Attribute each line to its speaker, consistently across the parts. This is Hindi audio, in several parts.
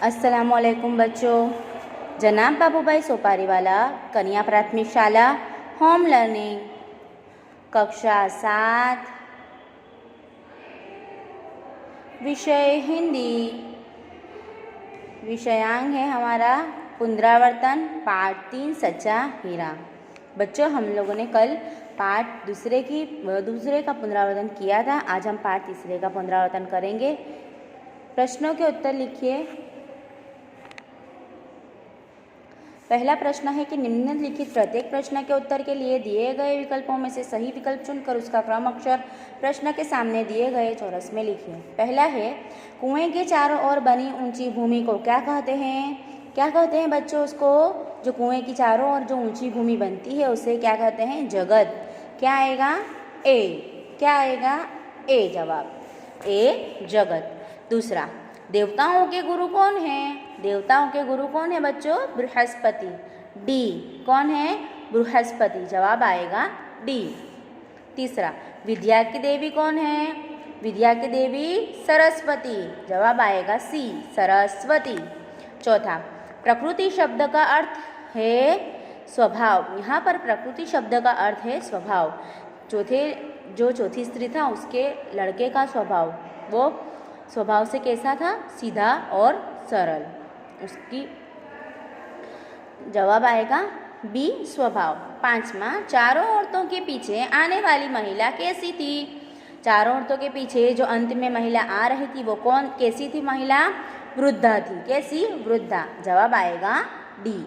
Speaker 1: अस्सलामुअलैकुम बच्चों। जनाब बाबूभाई सोपारीवाला कन्या प्राथमिक शाला होम लर्निंग कक्षा 7 विषय हिंदी। विषयांक है हमारा पुनरावर्तन पाठ 3 सच्चा हीरा। बच्चों, हम लोगों ने कल पाठ दूसरे का पुनरावर्तन किया था। आज हम पाठ तीसरे का पुनरावर्तन करेंगे। प्रश्नों के उत्तर लिखिए। पहला प्रश्न है कि निम्नलिखित प्रत्येक प्रश्न के उत्तर के लिए दिए गए विकल्पों में से सही विकल्प चुनकर उसका क्रम अक्षर प्रश्न के सामने दिए गए चौरस में लिखिए। पहला है, कुएं के चारों ओर बनी ऊंची भूमि को क्या कहते हैं? क्या कहते हैं बच्चों उसको? जो कुएं की चारों ओर जो ऊंची भूमि बनती है उसे क्या कहते हैं? जगत। क्या आएगा? ए। क्या आएगा? ए जवाब। ए जगत। दूसरा, देवताओं के गुरु कौन है? देवताओं के गुरु कौन है बच्चों? बृहस्पति। डी। कौन है? बृहस्पति। जवाब आएगा डी। तीसरा, विद्या की देवी कौन है? विद्या की देवी सरस्वती। जवाब आएगा सी, सरस्वती। चौथा, प्रकृति शब्द का अर्थ है स्वभाव। यहाँ पर प्रकृति शब्द का अर्थ है स्वभाव। चौथी स्त्री था उसके लड़के का स्वभाव, वो स्वभाव से कैसा था? सीधा और सरल। उसकी जवाब आएगा बी, स्वभाव। पांचवा, चारों औरतों के पीछे आने वाली महिला कैसी थी? चारों औरतों के पीछे जो अंत में महिला आ रही थी वो कैसी थी महिला? वृद्धा थी। कैसी? वृद्धा। जवाब आएगा डी।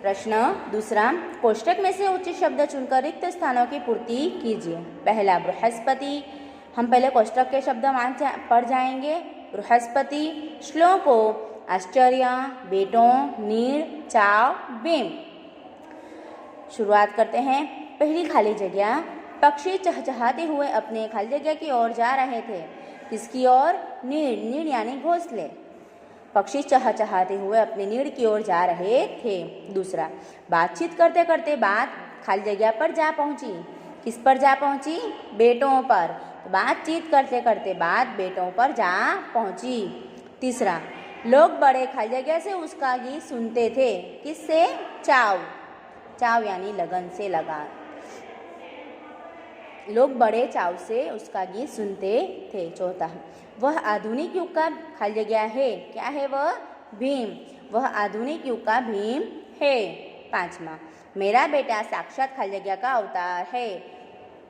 Speaker 1: प्रश्न दूसरा, कोष्टक में से उचित शब्द चुनकर रिक्त स्थानों की पूर्ति कीजिए। पहला, बृहस्पति। हम पहले कोष्टक के शब्द पढ़ जाएंगे। बृहस्पति, श्लोको, आश्चर्य, बेटों, नीड़, चाव, बेम। शुरुआत करते हैं। पहली खाली जगह, पक्षी चहचहाते हुए अपने खाली जगह की ओर जा रहे थे। किसकी ओर? नीड़। नीड़ यानी घोंसले। पक्षी चहचहाते हुए अपने नीड़ की ओर जा रहे थे। दूसरा, बातचीत करते करते बात खाली जगह पर जा पहुंची। किस पर जा पहुंची? बेटों पर। बातचीत करते करते बात बेटों पर जा पहुंची। तीसरा, लोग बड़े खाली जगह से उसका गीत सुनते थे। किससे? चाव। चाव यानी लगन से, लगा। लोग बड़े चाव से उसका गीत सुनते थे। चौथा, वह आधुनिक युग का खाली जगह है। क्या है वह? भीम। वह आधुनिक युग का भीम है। पांचवा, मेरा बेटा साक्षात खाली जगह का अवतार है।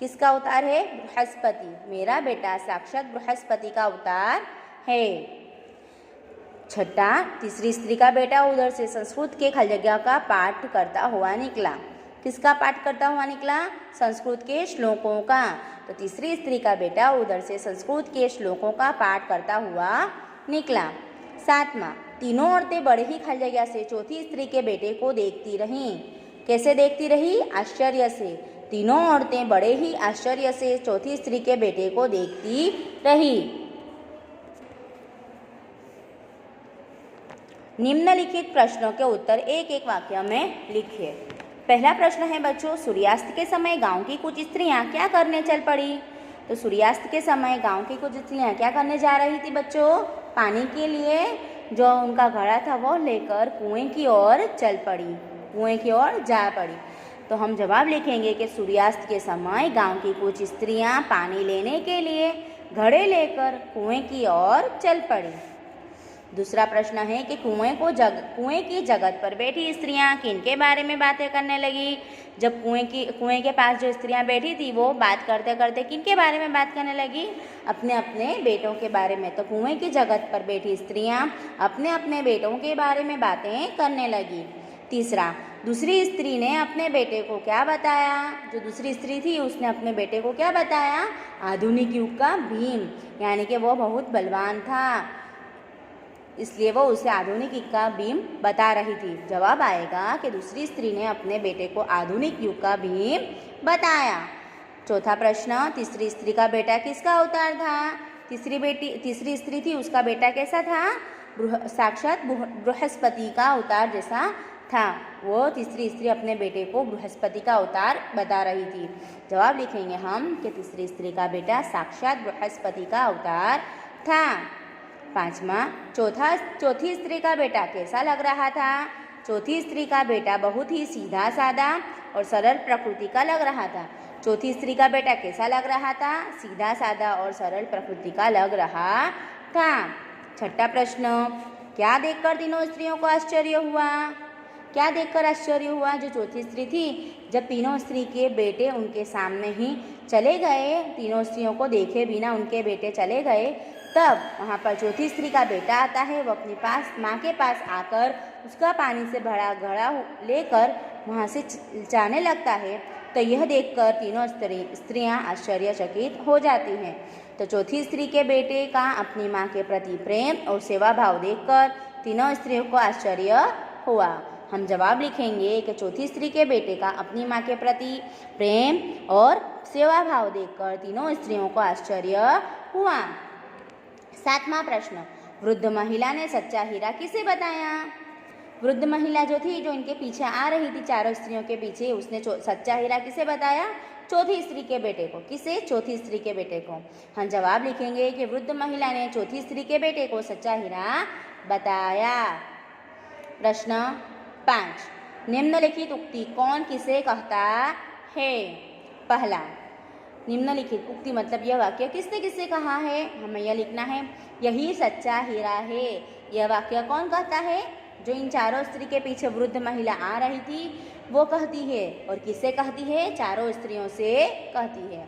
Speaker 1: किसका अवतार है? बृहस्पति। मेरा बेटा साक्षात बृहस्पति का अवतार है। छठा, तीसरी स्त्री का बेटा उधर से संस्कृत के खाली जगह का पाठ करता हुआ निकला। किसका पाठ करता हुआ निकला? संस्कृत के श्लोकों का। तो तीसरी स्त्री का बेटा उधर से संस्कृत के श्लोकों का पाठ करता हुआ निकला। सातवां, तीनों औरतें बड़े ही खाली जगह से चौथी स्त्री के बेटे को देखती रहीं। कैसे देखती रही? आश्चर्य से। तीनों औरतें बड़े ही आश्चर्य से चौथी स्त्री के बेटे को देखती रही। निम्नलिखित प्रश्नों के उत्तर एक एक वाक्य में लिखिए। पहला प्रश्न है बच्चों, सूर्यास्त के समय गांव की कुछ स्त्रियां क्या करने चल पड़ी? तो सूर्यास्त के समय गांव की कुछ स्त्रियां क्या करने जा रही थी बच्चों? पानी के लिए जो उनका घड़ा था वो लेकर कुएं की ओर चल पड़ी, कुएं की ओर जा पड़ी। तो हम जवाब लिखेंगे कि सूर्यास्त के समय गांव की कुछ स्त्रियां पानी लेने के लिए घड़े लेकर कुएं की ओर चल पड़ी। दूसरा प्रश्न है कि कुएं की जगत पर बैठी स्त्रियां किनके बारे में बातें करने लगी? जब कुएं के पास जो स्त्रियां बैठी थी वो बात करते करते किनके बारे में बात करने लगी? अपने अपने बेटों के बारे में। तो कुएं की जगत पर बैठी स्त्रियां अपने अपने बेटों के बारे में बातें करने लगी। तीसरा, दूसरी स्त्री ने अपने बेटे को क्या बताया? जो दूसरी स्त्री थी उसने अपने बेटे को क्या बताया? आधुनिक युग का भीम, यानी कि वो बहुत बलवान था, इसलिए वो उसे आधुनिक युग का भीम बता रही थी। जवाब आएगा कि दूसरी स्त्री ने अपने बेटे को आधुनिक युग का भीम बताया। चौथा प्रश्न, तीसरी स्त्री का बेटा किसका अवतार था? तीसरी स्त्री थी उसका बेटा कैसा था? साक्षात बृहस्पति का अवतार जैसा था। वो तीसरी स्त्री अपने बेटे को बृहस्पति का अवतार बता रही थी। जवाब लिखेंगे हम कि तीसरी स्त्री का बेटा साक्षात बृहस्पति का अवतार था। 5वां, चौथी स्त्री का बेटा कैसा लग रहा था? चौथी स्त्री का बेटा बहुत ही सीधा साधा और सरल प्रकृति का लग रहा था। चौथी स्त्री का बेटा कैसा लग रहा था? सीधा साधा और सरल प्रकृति का लग रहा था। छठा प्रश्न, क्या देखकर तीनों स्त्रियों को आश्चर्य हुआ? क्या देखकर आश्चर्य हुआ? जो चौथी स्त्री थी, जब तीनों स्त्री के बेटे उनके सामने ही चले गए, तीनों स्त्रियों को देखे बिना उनके बेटे चले गए, तब वहाँ पर चौथी स्त्री का बेटा आता है। वो अपने पास माँ के पास आकर उसका पानी से भरा घड़ा लेकर वहाँ से जाने लगता है। तो यह देखकर तीनों स्त्रियाँ आश्चर्यचकित हो जाती हैं। तो चौथी स्त्री के बेटे का अपनी माँ के प्रति प्रेम और सेवा भाव देखकर तीनों स्त्रियों को आश्चर्य हुआ। हम जवाब लिखेंगे कि चौथी स्त्री के बेटे का अपनी माँ के प्रति प्रेम और सेवा भाव देखकर तीनों स्त्रियों को आश्चर्य हुआ। 7वां प्रश्न, वृद्ध महिला ने सच्चा हीरा किसे बताया? वृद्ध महिला जो थी, जो इनके पीछे आ रही थी चारों स्त्रियों के पीछे, उसने सच्चा हीरा किसे बताया? चौथी स्त्री के बेटे को। किसे? चौथी स्त्री के बेटे को। हम जवाब लिखेंगे कि वृद्ध महिला ने चौथी स्त्री के बेटे को सच्चा हीरा बताया। प्रश्न 5, निम्नलिखित उक्ति कौन किसे कहता है? पहला, निम्नलिखित उक्ति मतलब यह वाक्य किसने किससे कहा है? हमें यह लिखना है, यही सच्चा हीरा है। यह वाक्य कौन कहता है? जो इन चारों स्त्री के पीछे वृद्ध महिला आ रही थी वो कहती है। और किससे कहती है? चारों स्त्रियों से कहती है।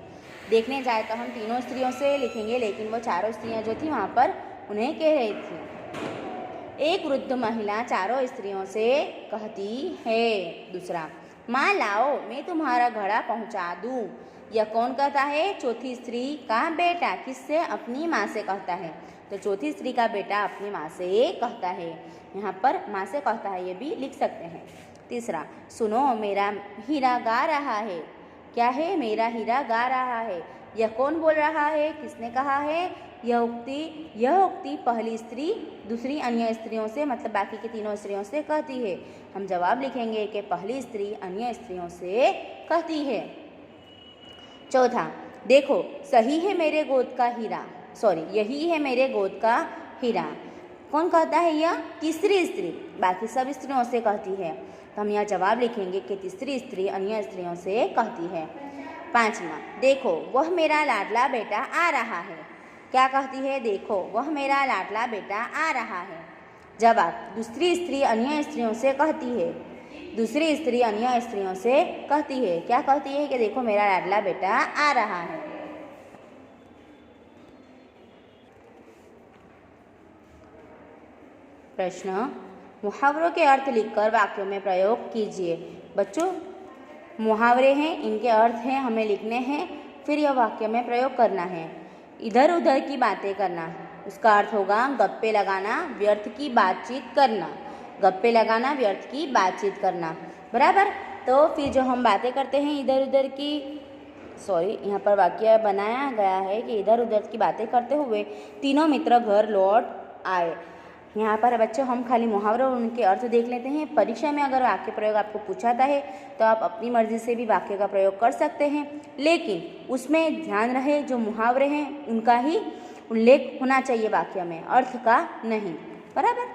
Speaker 1: देखने जाए तो हम तीनों स्त्रियों से लिखेंगे, लेकिन वो चारों स्त्रियां जो थी वहाँ पर उन्हें कह रही थी। एक वृद्ध महिला चारों स्त्रियों से कहती है। दूसरा, माँ लाओ मैं तुम्हारा घड़ा पहुँचा दूँ। यह कौन कहता है? चौथी स्त्री का बेटा। किससे? अपनी माँ से कहता है। तो चौथी स्त्री का बेटा अपनी माँ से कहता है। यहाँ पर माँ से कहता है, ये भी लिख सकते हैं। तीसरा, सुनो मेरा हीरा गा रहा है। क्या है? मेरा हीरा गा रहा है। यह कौन बोल रहा है? किसने कहा है? यह उक्ति पहली स्त्री दूसरी अन्य स्त्रियों से, मतलब बाकी की तीनों स्त्रियों से कहती है। हम जवाब लिखेंगे कि पहली स्त्री अन्य स्त्रियों से कहती है। चौथा, देखो सही है मेरे गोद का हीरा, यही है मेरे गोद का हीरा। कौन कहता है? यह तीसरी स्त्री बाकी सब स्त्रियों से कहती है। तो हम यहाँ जवाब लिखेंगे कि तीसरी स्त्री अन्य स्त्रियों से कहती है। 5वां, देखो वह मेरा लाडला बेटा आ रहा है। क्या कहती है? देखो वह मेरा लाडला बेटा आ रहा है। जवाब, दूसरी स्त्री अन्य स्त्रियों से कहती है। दूसरी स्त्री अन्य स्त्रियों से कहती है। क्या कहती है? कि देखो मेरा लाडला बेटा आ रहा है। प्रश्न, मुहावरों के अर्थ लिखकर वाक्यों में प्रयोग कीजिए। बच्चों, मुहावरे हैं, इनके अर्थ हैं, हमें लिखने हैं, फिर यह वाक्य में प्रयोग करना है। इधर उधर की बातें करना, उसका अर्थ होगा गप्पे लगाना, व्यर्थ की बातचीत करना। गप्पे लगाना, व्यर्थ की बातचीत करना, बराबर। तो फिर जो हम बातें करते हैं इधर उधर की, यहाँ पर वाक्य बनाया गया है कि इधर उधर की बातें करते हुए तीनों मित्र घर लौट आए। यहाँ पर बच्चों हम खाली मुहावरे और उनके अर्थ देख लेते हैं। परीक्षा में अगर वाक्य प्रयोग आपको पूछाता है तो आप अपनी मर्जी से भी वाक्य का प्रयोग कर सकते हैं, लेकिन उसमें ध्यान रहे जो मुहावरे हैं उनका ही उल्लेख होना चाहिए वाक्य में, अर्थ का नहीं, बराबर।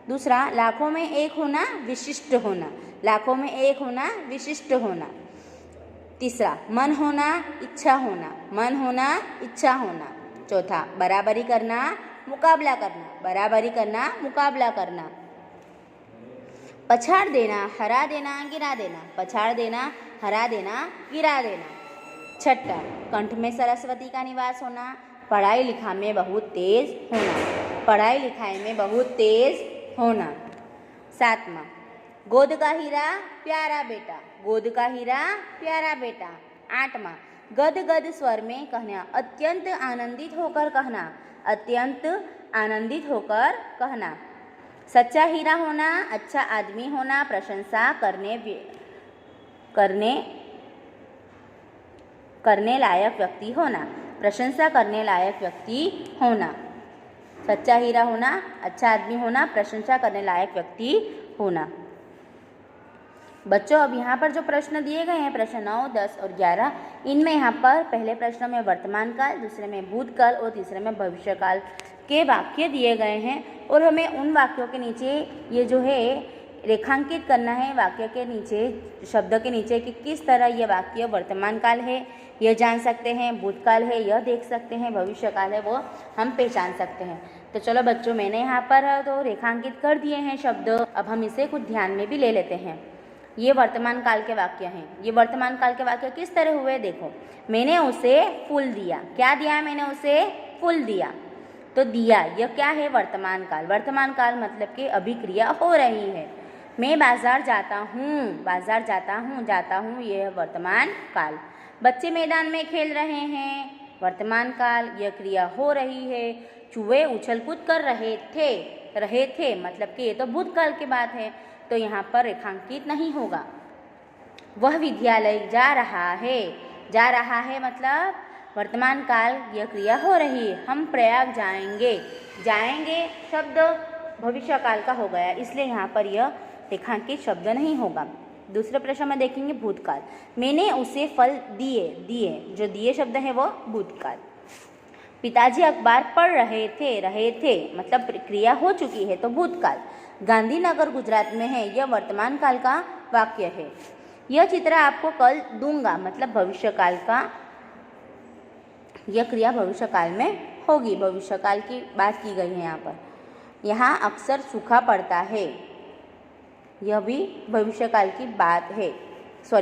Speaker 1: दूसरा, लाखों में एक होना, विशिष्ट होना। लाखों में एक होना, विशिष्ट होना। तीसरा, मन होना, इच्छा होना। मन होना, इच्छा होना। चौथा, बराबरी करना, मुकाबला करना। बराबरी करना, मुकाबला करना। पछाड़ देना, हरा देना, गिरा देना। पछाड़ देना, हरा देना, गिरा देना। छठा, कंठ में सरस्वती का निवास होना। पढ़ाई लिखाई में बहुत तेज होना। पढ़ाई लिखाई में बहुत तेज होना। 7वां, गोद का हीरा प्यारा बेटा। गोद का हीरा प्यारा बेटा। 8वां, गद गद स्वर में कहना, अत्यंत आनंदित होकर कहना। अत्यंत आनंदित होकर कहना। सच्चा हीरा होना, अच्छा आदमी होना, प्रशंसा करने लायक व्यक्ति होना। प्रशंसा करने लायक व्यक्ति होना। सच्चा हीरा होना, अच्छा आदमी होना, प्रशंसा करने लायक व्यक्ति होना। बच्चों, अब यहाँ पर जो प्रश्न दिए गए हैं, प्रश्न 9, 10 और 11, इनमें यहाँ पर पहले प्रश्न में वर्तमान काल, दूसरे में भूतकाल और तीसरे में भविष्यकाल के वाक्य दिए गए हैं और हमें उन वाक्यों के नीचे ये जो है रेखांकित करना है, वाक्य के नीचे, शब्द के नीचे कि किस तरह ये वाक्य वर्तमान काल है यह जान सकते हैं, भूतकाल है यह देख सकते हैं, भविष्य काल है वो हम पहचान सकते हैं। तो चलो बच्चों, मैंने यहाँ पर तो रेखांकित कर दिए हैं शब्द, अब हम इसे कुछ ध्यान में भी ले लेते हैं। ये वर्तमान काल के वाक्य हैं। ये वर्तमान काल के वाक्य किस तरह हुए देखो, मैंने उसे फूल दिया। क्या दिया? मैंने उसे फूल दिया। तो दिया यह क्या है? वर्तमान काल। वर्तमान काल मतलब कि अभी क्रिया हो रही है। मैं बाजार जाता हूँ, बाजार जाता हूँ यह वर्तमान काल। बच्चे मैदान में खेल रहे हैं, वर्तमान काल, यह क्रिया हो रही है। चूहे उछल कूद कर रहे थे मतलब कि ये तो भूतकाल की बात है, तो यहाँ पर रेखांकित नहीं होगा। वह विद्यालय जा रहा है मतलब वर्तमान काल, यह क्रिया हो रही है। हम प्रयाग जाएंगे शब्द भविष्य काल का हो गया, इसलिए यहाँ पर यह रेखांकित शब्द नहीं होगा। दूसरे प्रश्न में देखेंगे भूतकाल। मैंने उसे फल दिए, जो दिए शब्द है वो भूतकाल। पिताजी अखबार पढ़ रहे थे मतलब क्रिया हो चुकी है तो भूतकाल। गांधीनगर गुजरात में है, यह वर्तमान काल का वाक्य है। यह चित्र आपको कल दूंगा मतलब भविष्य काल का, यह क्रिया भविष्य काल में होगी। भविष्य काल की बात की गई है यहाँ पर। यहाँ अक्सर सूखा पड़ता है, यह भी भविष्य काल की बात है,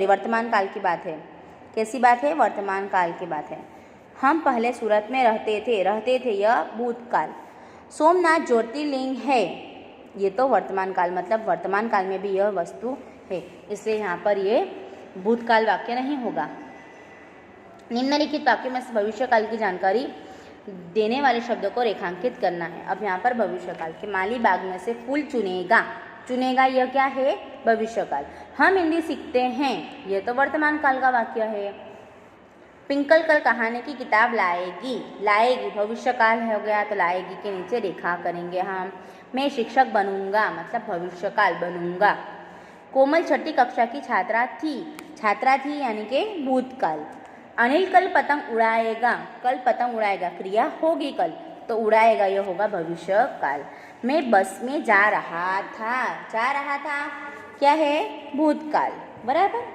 Speaker 1: वर्तमान काल की बात है। कैसी बात है? वर्तमान काल की बात है। हम पहले सूरत में रहते थे यह भूतकाल। सोमनाथ ज्योतिर्लिंग है, ये तो वर्तमान काल मतलब वर्तमान काल में भी यह वस्तु है, इसलिए यहाँ पर ये भूतकाल वाक्य नहीं होगा। निम्नलिखित वाक्य में से भविष्य काल की जानकारी देने वाले शब्दों को रेखांकित करना है। अब यहाँ पर भविष्य काल के माली बाग में से फूल चुनेगा यह क्या है? भविष्य काल। हम हिंदी सीखते हैं, यह तो वर्तमान काल का वाक्य है। पिंकल कल कहानी की किताब लाएगी भविष्य काल हो गया, तो लाएगी के नीचे रेखा करेंगे हम। मैं शिक्षक बनूंगा मतलब भविष्य काल बनूंगा। कोमल छठी कक्षा की छात्रा थी यानी कि भूतकाल। अनिल कल पतंग उड़ाएगा, क्रिया होगी कल, तो उड़ाएगा यह होगा भविष्य काल। मैं बस में जा रहा था क्या है? भूतकाल। बराबर।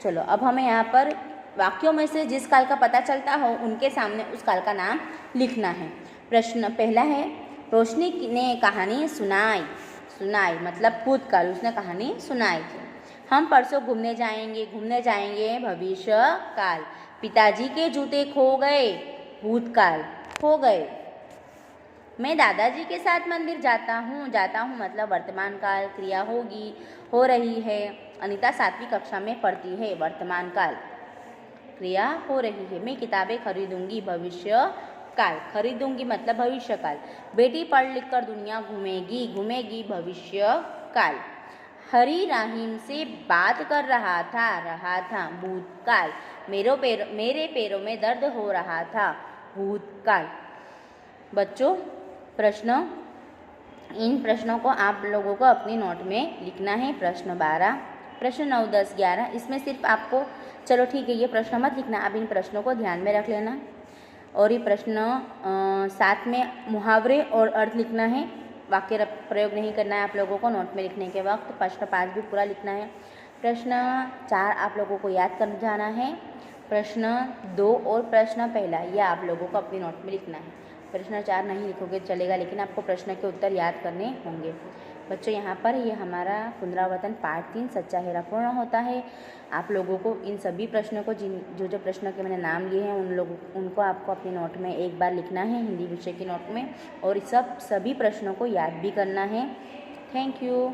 Speaker 1: चलो अब हमें यहाँ पर वाक्यों में से जिस काल का पता चलता हो उनके सामने उस काल का नाम लिखना है। प्रश्न पहला है, रोशनी ने कहानी सुनाई मतलब भूतकाल, उसने कहानी सुनाई थी। हम परसों घूमने जाएंगे भविष्य काल। पिताजी के जूते खो गए, भूतकाल, खो गए। मैं दादाजी के साथ मंदिर जाता हूँ मतलब वर्तमान काल, क्रिया हो रही है। अनीता 7वीं कक्षा में पढ़ती है, वर्तमान काल, क्रिया हो रही है। मैं किताबें खरीदूंगी, भविष्य काल, खरीदूंगी मतलब भविष्य काल। बेटी पढ़ लिख कर दुनिया घूमेगी भविष्य काल। हरी राहिम से बात कर रहा था, भूतकाल। मेरे पैरों में दर्द हो रहा था, भूतकाल। बच्चों, इन प्रश्नों को आप लोगों को अपनी नोट में लिखना है। प्रश्न 12, प्रश्न 9, 10, 11, इसमें सिर्फ आपको, चलो ठीक है, ये प्रश्न मत लिखना, आप इन प्रश्नों को ध्यान में रख लेना। और ये प्रश्न 7 में मुहावरे और अर्थ लिखना है, वाक्य प्रयोग नहीं करना है आप लोगों को नोट में लिखने के वक्त। प्रश्न 5 भी पूरा लिखना है। प्रश्न 4 आप लोगों को याद कर जाना है। प्रश्न 2 और प्रश्न पहला ये आप लोगों को अपनी नोट में लिखना है। प्रश्न 4 नहीं लिखोगे चलेगा, लेकिन आपको प्रश्न के उत्तर याद करने होंगे। बच्चों, यहाँ पर ये हमारा पुनरावर्तन पाठ 3 सच्चा हेरा पूर्ण होता है। आप लोगों को इन सभी प्रश्नों को जो प्रश्नों के मैंने नाम लिए हैं उनको आपको अपनी नोट में एक बार लिखना है, हिंदी विषय की नोट में, और सभी प्रश्नों को याद भी करना है। Thank you.